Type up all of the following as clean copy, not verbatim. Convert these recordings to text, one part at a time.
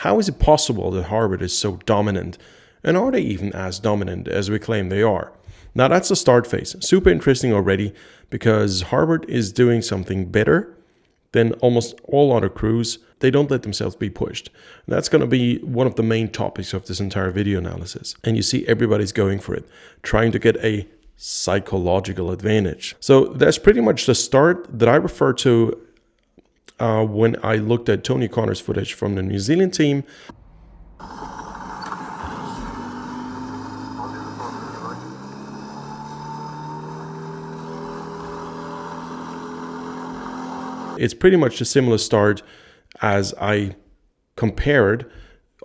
How is it possible that Harvard is so dominant? And are they even as dominant as we claim they are? Now that's the start phase. Super interesting already, because Harvard is doing something better than almost all other crews. They don't let themselves be pushed. And that's going to be one of the main topics of this entire video analysis. And you see everybody's going for it, trying to get a psychological advantage. So that's pretty much the start that I refer to when I looked at Tony Connor's footage from the New Zealand team. It's pretty much a similar start as I compared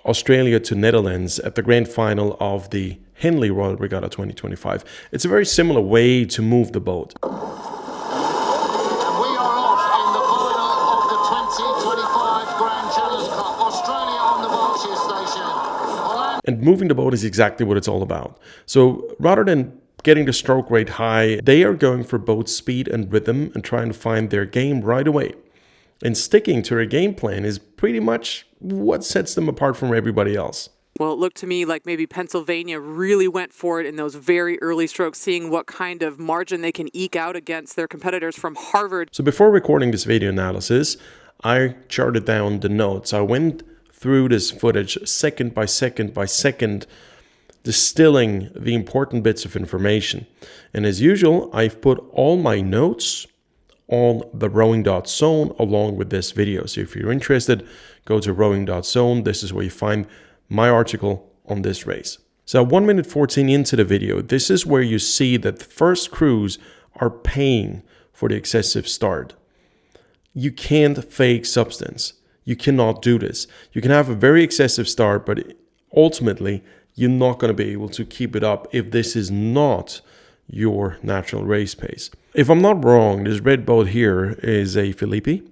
Australia to Netherlands at the grand final of the Henley Royal Regatta 2025. It's a very similar way to move the boat. And we are off in the final of the 2025 Grand Challenge Cup. Australia on the varsity station. And moving the boat is exactly what it's all about. So rather than getting the stroke rate high, they are going for both speed and rhythm and trying to find their game right away. And sticking to their game plan is pretty much what sets them apart from everybody else. Well, it looked to me like maybe Pennsylvania really went for it in those very early strokes, seeing what kind of margin they can eke out against their competitors from Harvard. So before recording this video analysis, I charted down the notes. I went through this footage second by second by second, distilling the important bits of information. And as usual, I've put all my notes on the rowing.zone along with this video. So if you're interested, go to rowing.zone. This is where you find my article on this race. So 1 minute 14 into the video, this is where you see that the first crews are paying for the excessive start. You can't fake substance. You cannot do this. You can have a very excessive start, but ultimately you're not going to be able to keep it up if this is not your natural race pace. If I'm not wrong, this red boat here is a Philippi.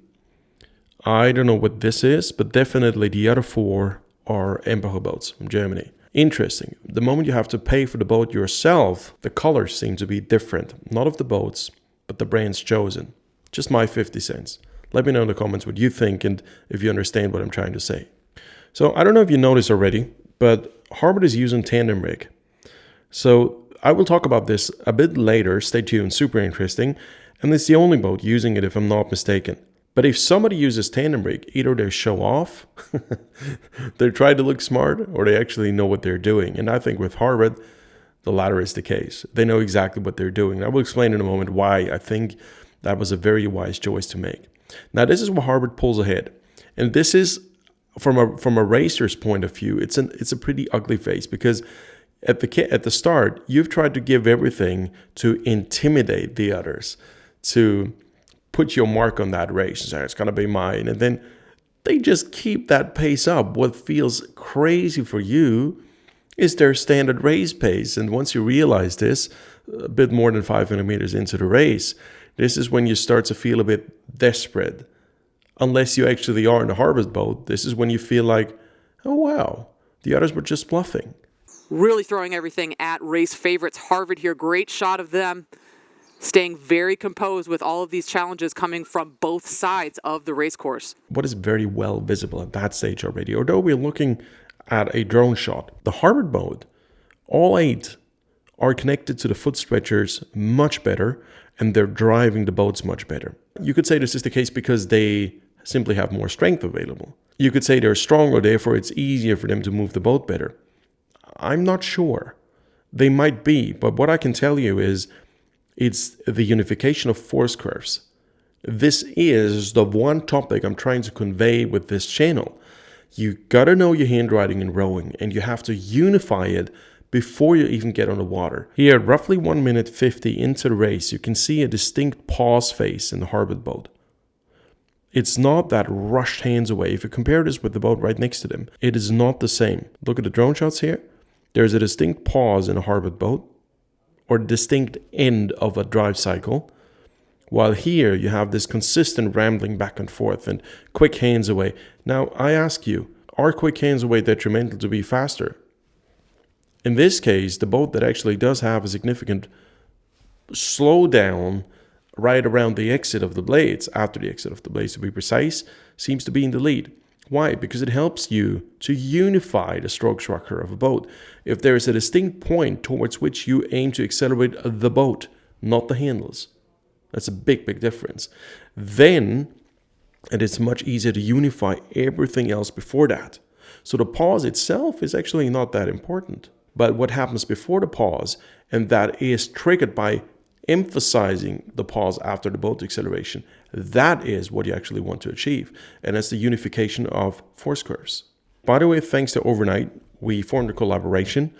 I don't know what this is, but definitely the other four are Emperor boats from Germany. Interesting. The moment you have to pay for the boat yourself, the colors seem to be different. Not of the boats, but the brands chosen. Just my 50 cents. Let me know in the comments what you think and if you understand what I'm trying to say. So I don't know if you noticed already, but Harvard is using tandem rig. So I will talk about this a bit later. Stay tuned, super interesting. And it's the only boat using it if I'm not mistaken. But if somebody uses tandem rig, either they show off, they try to look smart, or they actually know what they're doing. And I think with Harvard, the latter is the case. They know exactly what they're doing. I will explain in a moment why I think that was a very wise choice to make. Now, this is where Harvard pulls ahead. And this is, from a racer's point of view, it's a pretty ugly face, because at the start, you've tried to give everything to intimidate the others, to put your mark on that race and say, it's going to be mine. And then they just keep that pace up. What feels crazy for you is their standard race pace. And once you realize this, a bit more than 500 meters into the race, this is when you start to feel a bit desperate. Unless you actually are in the Harvard boat, this is when you feel like, oh wow, the others were just bluffing. Really throwing everything at race favorites. Harvard here, great shot of them staying very composed with all of these challenges coming from both sides of the race course. What is very well visible at that stage already, although we're looking at a drone shot, the Harvard boat, all 8 are connected to the foot stretchers much better, and they're driving the boats much better. You could say this is the case because they simply have more strength available. You could say they're stronger, therefore it's easier for them to move the boat better. I'm not sure. They might be, but what I can tell you is it's the unification of force curves. This is the one topic I'm trying to convey with this channel. You gotta know your handwriting in rowing, and you have to unify it before you even get on the water. Here, roughly 1 minute 50 into the race, you can see a distinct pause phase in the Harvard boat. It's not that rushed hands away. If you compare this with the boat right next to them, it is not the same. Look at the drone shots here. There's a distinct pause in a Harvard boat, or distinct end of a drive cycle, while here you have this consistent rambling back and forth and quick hands away. Now, I ask you, are quick hands away detrimental to be faster? In this case, the boat that actually does have a significant slowdown right around the exit of the blades, after the exit of the blades to be precise, seems to be in the lead. Why? Because it helps you to unify the stroke structure of a boat. If there is a distinct point towards which you aim to accelerate the boat, not the handles, that's a big, big difference. Then it is much easier to unify everything else before that. So the pause itself is actually not that important. But what happens before the pause, and that is triggered by emphasizing the pause after the boat acceleration, that is what you actually want to achieve. And that's the unification of force curves. By the way, thanks to Overnight, we formed a collaboration,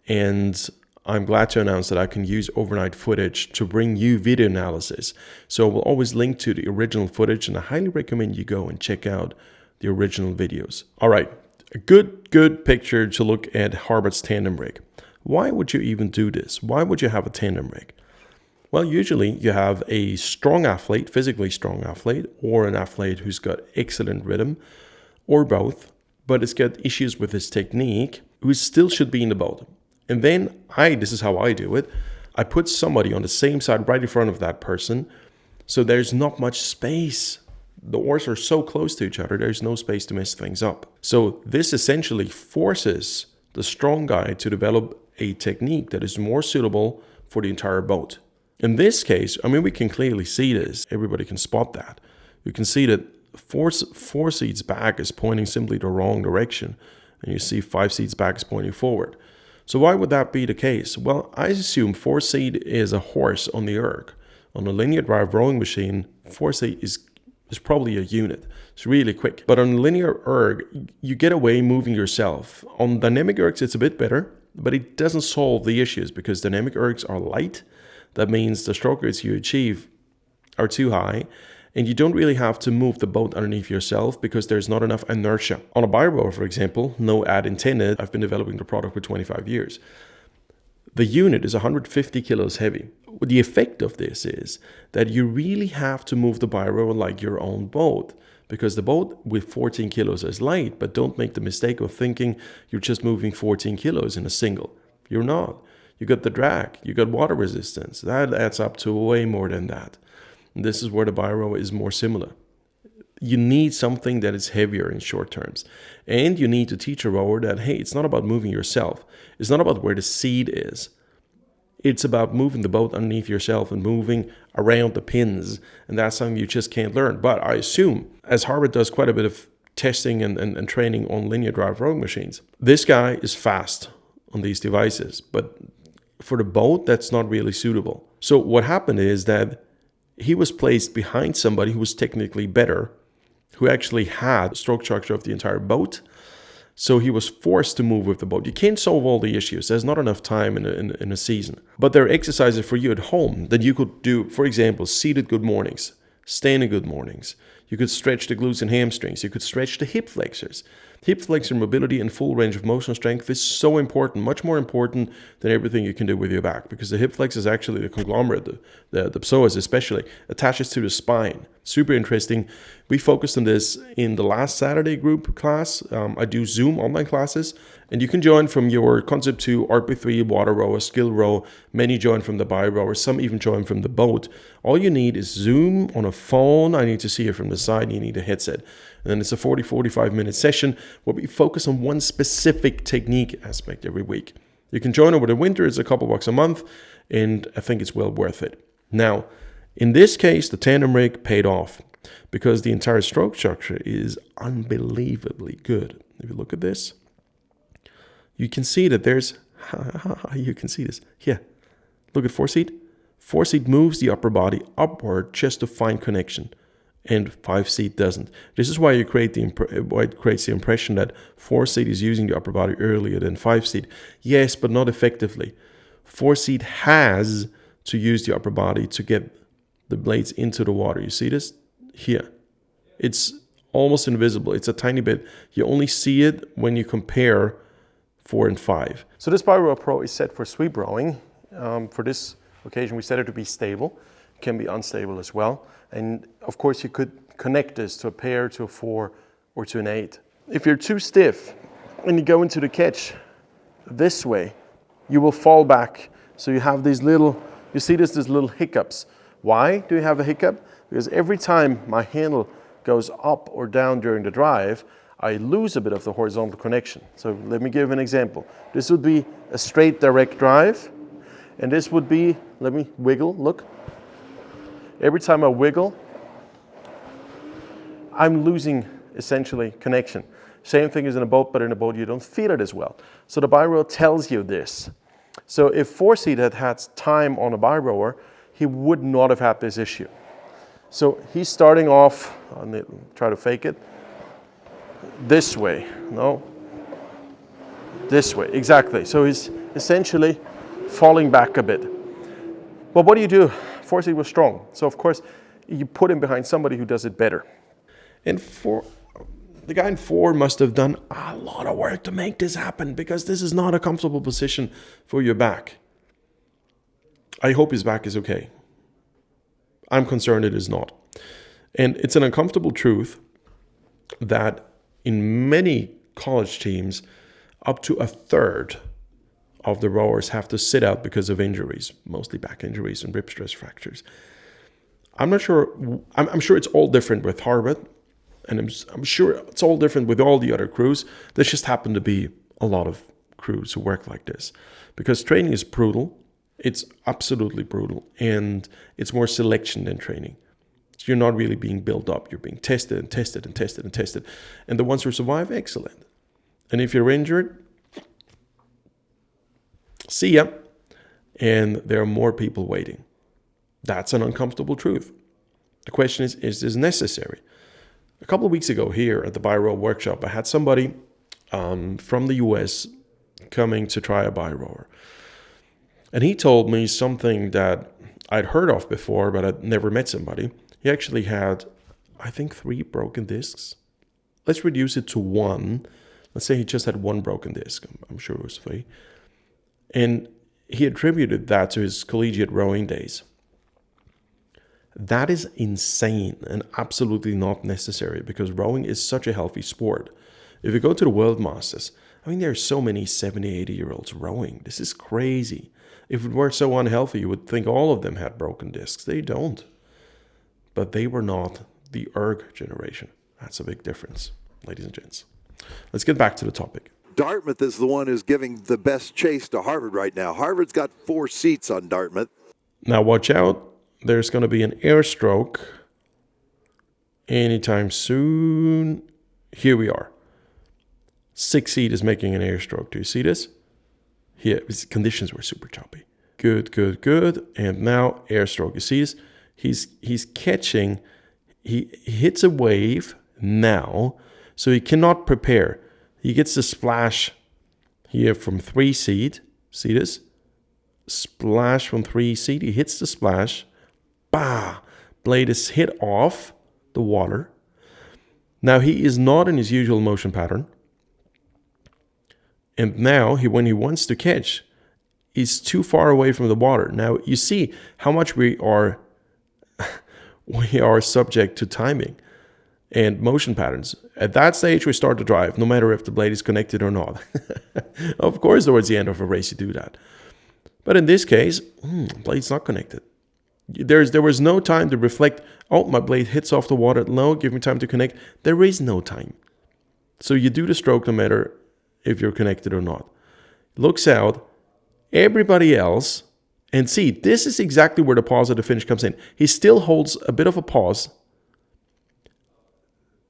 and I'm glad to announce that I can use Overnight footage to bring you video analysis. So we'll always link to the original footage, and I highly recommend you go and check out the original videos. All right, a good picture to look at Harvard's tandem rig. Why would you even do this? Why would you have a tandem rig? Well, usually you have a strong athlete, physically strong athlete, or an athlete who's got excellent rhythm, or both, but has got issues with his technique, who still should be in the boat. And then this is how I do it. I put somebody on the same side right in front of that person, so there's not much space. The oars are so close to each other, there's no space to mess things up. So this essentially forces the strong guy to develop a technique that is more suitable for the entire boat. In this case, I mean, we can clearly see this. Everybody can spot that. You can see that four seats back is pointing simply the wrong direction. And you see 5 seats back is pointing forward. So why would that be the case? Well, I assume 4 seat is a horse on the erg. On a linear drive rowing machine, 4 seat is probably a unit. It's really quick. But on a linear erg, you get away moving yourself. On dynamic ergs, it's a bit better, but it doesn't solve the issues because dynamic ergs are light. That means the stroke rates you achieve are too high, and you don't really have to move the boat underneath yourself because there's not enough inertia. On a BioRower, for example, no ad intended, I've been developing the product for 25 years. The unit is 150 kilos heavy. The effect of this is that you really have to move the BioRower like your own boat, because the boat with 14 kilos is light, but don't make the mistake of thinking you're just moving 14 kilos in a single. You're not. You got the drag, you got water resistance. That adds up to way more than that. And this is where the BioRower is more similar. You need something that is heavier in short terms. And you need to teach a rower that, hey, it's not about moving yourself. It's not about where the seat is. It's about moving the boat underneath yourself and moving around the pins. And that's something you just can't learn. But I assume, as Harvard does quite a bit of testing and training on linear drive rowing machines, this guy is fast on these devices. But for the boat, that's not really suitable. So what happened is that he was placed behind somebody who was technically better, who actually had the stroke structure of the entire boat. So he was forced to move with the boat. You can't solve all the issues. There's not enough time in a season. But there are exercises for you at home that you could do. For example, seated good mornings, standing good mornings. You could stretch the glutes and hamstrings. You could stretch the hip flexors. Hip flexor mobility and full range of motion strength is so important, much more important than everything you can do with your back, because the hip flex is actually the conglomerate, the psoas especially, attaches to the spine. Super interesting. We focused on this in the last Saturday group class. I do Zoom online classes, and you can join from your Concept 2, RP3, water rower, skill row. Many join from the BioRower, some even join from the boat. All you need is Zoom on a phone. I need to see it from the side. You need a headset. And then it's a 45 minute session where we focus on one specific technique aspect every week. You can join over the winter. It's a couple bucks a month, and I think it's well worth it. Now, in this case, the tandem rig paid off because the entire stroke structure is unbelievably good. If you look at this, you can see that you can see this. Here, look at 4 seat. 4 seat moves the upper body upward just to find connection, and 5 seat doesn't. This is why it creates the impression that 4 seat is using the upper body earlier than 5 seat. Yes, but not effectively. 4 seat has to use the upper body to get the blades into the water. You see this? Here. It's almost invisible. It's a tiny bit. You only see it when you compare 4 and 5. So this BioRower PRO is set for sweep rowing. For this occasion, we set it to be stable. It can be unstable as well. And of course, you could connect this to a pair, to a 4, or to an 8. If you're too stiff and you go into the catch this way, you will fall back. So you have these little, you see these little hiccups. Why do you have a hiccup? Because every time my handle goes up or down during the drive, I lose a bit of the horizontal connection. So let me give an example. This would be a straight direct drive, and this would be, let me wiggle, look. Every time I wiggle, I'm losing essentially connection. Same thing as in a boat, but in a boat you don't feel it as well. So the BioRower tells you this. So if Varsity had had time on a BioRower, he would not have had this issue. So he's starting off, I'll try to fake it, this way, no, this way, exactly. So he's essentially falling back a bit. But what do? Varsity was strong. So of course, you put him behind somebody who does it better. And the guy in 4 must have done a lot of work to make this happen, because this is not a comfortable position for your back. I hope his back is okay. I'm concerned it is not. And it's an uncomfortable truth that in many college teams, up to a third of the rowers have to sit out because of injuries, mostly back injuries and rib stress fractures. I'm not sure, I'm sure it's all different with Harvard, and I'm sure it's all different with all the other crews. There just happen to be a lot of crews who work like this, because training is brutal. It's absolutely brutal, and it's more selection than training. So you're not really being built up. You're being tested and tested and tested and tested. And the ones who survive, excellent. And if you're injured, see ya. And there are more people waiting. That's an uncomfortable truth. The question is this necessary? A couple of weeks ago here at the BioRower workshop, I had somebody from the US coming to try a BioRower. And he told me something that I'd heard of before, but I'd never met somebody. He actually had, I think, 3 broken discs. Let's reduce it to 1. Let's say he just had 1 broken disc. I'm sure it was 3. And he attributed that to his collegiate rowing days. That is insane and absolutely not necessary, because rowing is such a healthy sport. If you go to the World Masters, I mean, there are so many 70, 80-year-olds rowing. This is crazy. If it were so unhealthy, you would think all of them had broken discs. They don't. But they were not the erg generation. That's a big difference, ladies and gents. Let's get back to the topic. Dartmouth is the one who's giving the best chase to Harvard right now. Harvard's got 4 seats on Dartmouth. Now watch out. There's going to be an air stroke anytime soon. Here we are. 6 seed is making an air stroke. Do you see this? Here, his conditions were super choppy. Good, good, good. And now air stroke. You see this? He's catching. He hits a wave now, so he cannot prepare. He gets the splash here from 3 seed. See this? Splash from 3 seed. He hits the splash. Bah! Blade is hit off the water. Now he is not in his usual motion pattern. And now, when he wants to catch, he's too far away from the water. Now, you see how much we are subject to timing and motion patterns. At that stage, we start to drive, no matter if the blade is connected or not. Of course, towards the end of a race, you do that. But in this case, blade's not connected. There was no time to reflect, oh, my blade hits off the water. No, give me time to connect. There is no time. So you do the stroke no matter if you're connected or not. Looks out, everybody else, and see, this is exactly where the pause at the finish comes in. He still holds a bit of a pause,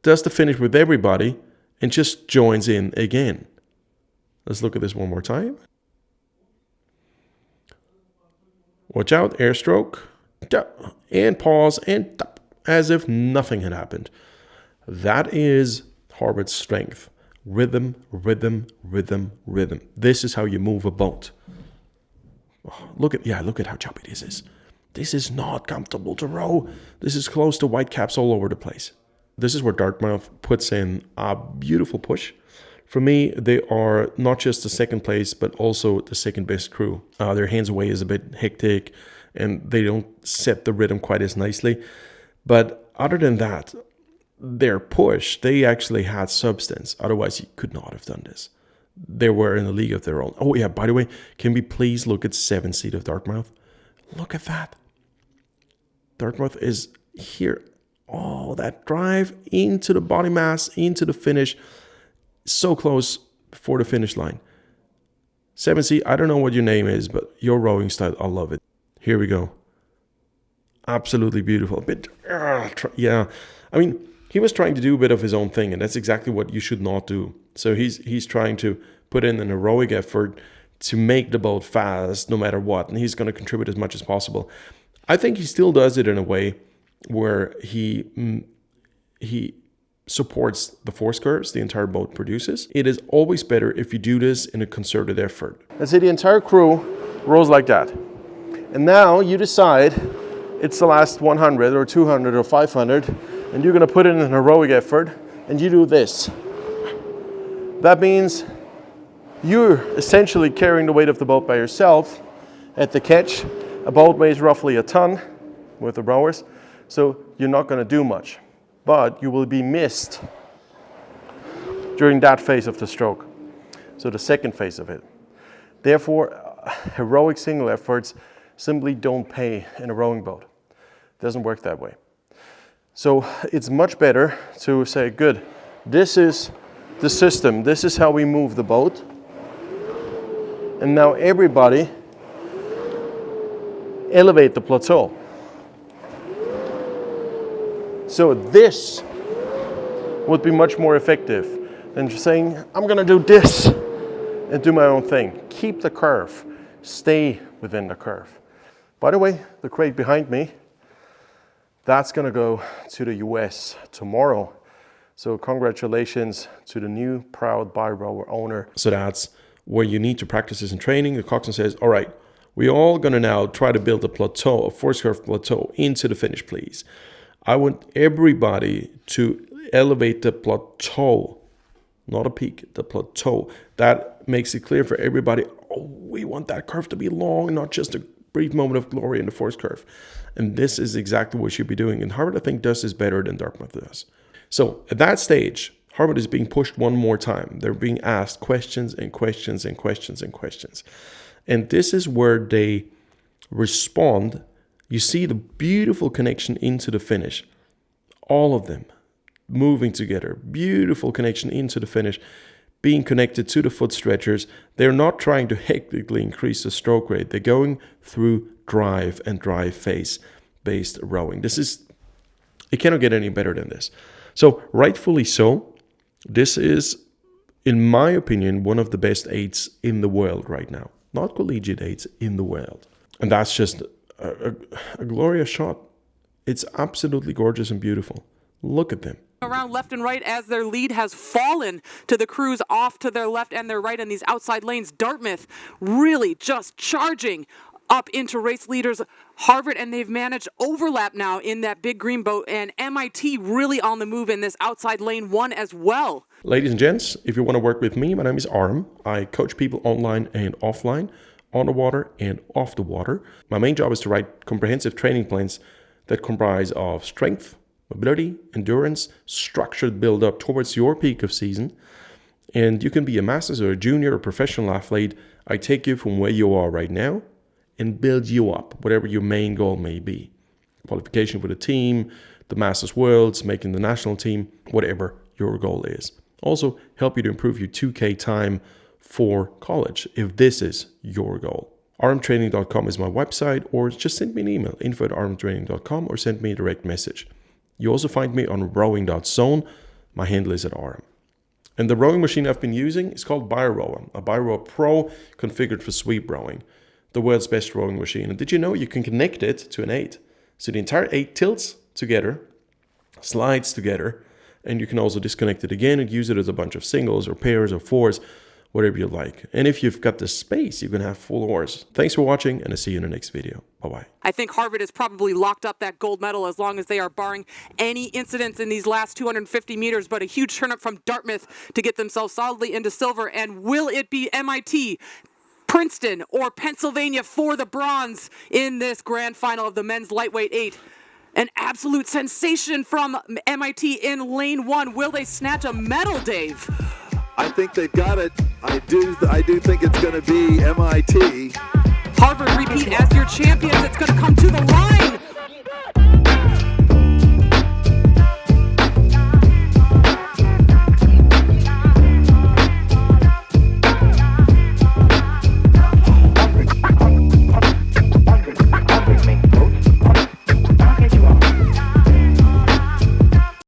does the finish with everybody, and just joins in again. Let's look at this one more time. Watch out, air stroke, and pause, and as if nothing had happened. That is Harvard's strength. Rhythm, rhythm, rhythm, rhythm. This is how you move a boat. Oh, look at how choppy this is. This is not comfortable to row. This is close to white caps all over the place. This is where Dartmouth puts in a beautiful push. For me, they are not just the second place, but also the second best crew. Their hands away is a bit hectic, and they don't set the rhythm quite as nicely. But other than that, their push, they actually had substance. Otherwise, you could not have done this. They were in a league of their own. Oh yeah, by the way, can we please look at 7 seed of Dartmouth? Look at that. Dartmouth is here. Oh, that drive into the body mass, into the finish. so close for the finish line. 7C, I don't know what your name is, but your rowing style, I love it. Here we go. Absolutely beautiful. Yeah, I mean, he was trying to do a bit of his own thing, and that's exactly what you should not do. So he's trying to put in an heroic effort to make the boat fast no matter what, and he's going to contribute as much as possible. I think he still does it in a way where he supports the force curves the entire boat produces. It is always better if you do this in a concerted effort. Let's say the entire crew rows like that. And now you decide it's the last 100 or 200 or 500, and you're going to put in an heroic effort, and you do this. That means you're essentially carrying the weight of the boat by yourself at the catch. A boat weighs roughly a ton with the rowers, so you're not going to do much. But you will be missed during that phase of the stroke, so the second phase of it. Therefore, heroic single efforts simply don't pay in a rowing boat. It doesn't work that way. So it's much better to say, good, this is the system, this is how we move the boat, and now everybody elevate the plateau. So this would be much more effective than just saying, I'm going to do this and do my own thing. Keep the curve. Stay within the curve. By the way, the crate behind me, that's going to go to the US tomorrow. So congratulations to the new proud BioRower owner. So that's where you need to practice this in training. The coxswain says, all right, we're all going to now try to build a plateau, a force curve plateau into the finish, please. I want everybody to elevate the plateau, not a peak, the plateau. That makes it clear for everybody, oh, we want that curve to be long, not just a brief moment of glory in the force curve. And this is exactly what you should be doing. And Harvard, I think, does this better than Dartmouth does. So at that stage, Harvard is being pushed one more time. They're being asked questions and questions and questions and questions. And this is where they respond. You see the beautiful connection into the finish. All of them moving together. Beautiful connection into the finish. Being connected to the foot stretchers. They're not trying to hectically increase the stroke rate. They're going through drive and drive phase based rowing. It cannot get any better than this. So rightfully so, this is, in my opinion, one of the best eights in the world right now. Not collegiate eights, in the world. And that's just a glorious shot. It's absolutely gorgeous and beautiful. Look at them. Around left and right as their lead has fallen to the crews off to their left and their right in these outside lanes. Dartmouth really just charging up into race leaders Harvard, and they've managed overlap now in that big green boat, and MIT really on the move in this outside lane one as well. Ladies and gents, if you want to work with me, my name is Aram. I coach people online and offline, on the water and off the water. My main job is to write comprehensive training plans that comprise of strength, mobility, endurance, structured build up towards your peak of season. And you can be a master's or a junior or professional athlete. I take you from where you are right now and build you up, whatever your main goal may be. Qualification for the team, the Masters Worlds, making the national team, whatever your goal is. Also, help you to improve your 2K time for college, if this is your goal. aramtraining.com is my website, or just send me an email, info@aramtraining.com, or send me a direct message. You also find me on rowing.zone. My handle is @Aram. And the rowing machine I've been using is called BioRower, a BioRower PRO configured for sweep rowing. The world's best rowing machine. And did you know you can connect it to an 8? So the entire 8 tilts together, slides together, and you can also disconnect it again and use it as a bunch of singles or pairs or fours, whatever you like. And if you've got the space, you can have full oars. Thanks for watching, and I'll see you in the next video. Bye-bye. I think Harvard has probably locked up that gold medal as long as they are barring any incidents in these last 250 meters, but a huge turn up from Dartmouth to get themselves solidly into silver. And will it be MIT, Princeton, or Pennsylvania for the bronze in this grand final of the men's lightweight 8? An absolute sensation from MIT in lane 1. Will they snatch a medal, Dave? I think they've got it. I do think it's going to be MIT. Harvard repeat as your champions. It's going to come to the line.